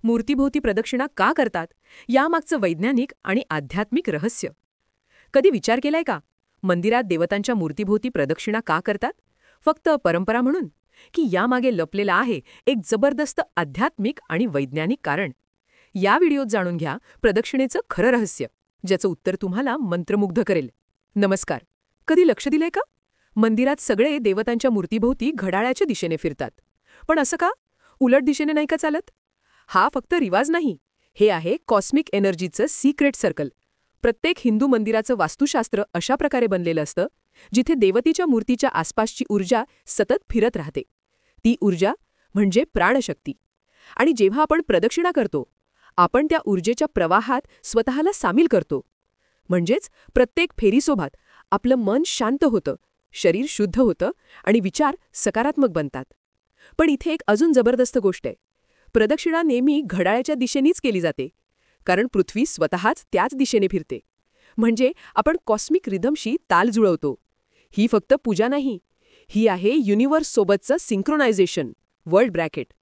मूर्तीभोवती प्रदक्षिणा का करतात यामागचं वैज्ञानिक आणि आध्यात्मिक रहस्य. कधी विचार केलाय का? मंदिरात देवतांच्या मूर्तीभोवती प्रदक्षिणा का करतात? फक्त परंपरा म्हणून? की यामागे लपलेलं आहे एक जबरदस्त आध्यात्मिक आणि वैज्ञानिक कारण? या व्हिडिओत जाणून घ्या प्रदक्षिणेचं खरं रहस्य, ज्याचं उत्तर तुम्हाला मंत्रमुग्ध करेल. नमस्कार. कधी लक्ष दिलंय का? मंदिरात सगळे देवतांच्या मूर्तीभोवती घड्याळाच्या दिशेने फिरतात. पण असं का? उलट दिशेने नाही का चालत? हा फक्त रिवाज नाही, हे आहे कॉस्मिक एनर्जीचं सिक्रेट सर्कल. प्रत्येक हिंदू मंदिराचं वास्तुशास्त्र अशा प्रकारे बनलेलं असतं जिथे देवतेच्या मूर्तीच्या आसपासची ऊर्जा सतत फिरत राहते. ती ऊर्जा म्हणजे प्राणशक्ती. आणि जेव्हा आपण प्रदक्षिणा करतो, आपण त्या ऊर्जेच्या प्रवाहात स्वतःला सामील करतो. म्हणजेच प्रत्येक फेरीसोबत आपलं मन शांत होतं, शरीर शुद्ध होतं आणि विचार सकारात्मक बनतात. पण इथे एक अजून जबरदस्त गोष्ट आहे. प्रदक्षिणा नेहमी घड्याळाच्या दिशेनेच केली जाते, कारण पृथ्वी स्वतःच त्याच दिशेने फिरते. म्हणजे आपण कॉस्मिक रिदमशी ताल जुळवतो. ही फक्त पूजा नाही, ही आहे युनिव्हर्स सोबतचं सिंक्रोनायझेशन. World bracket.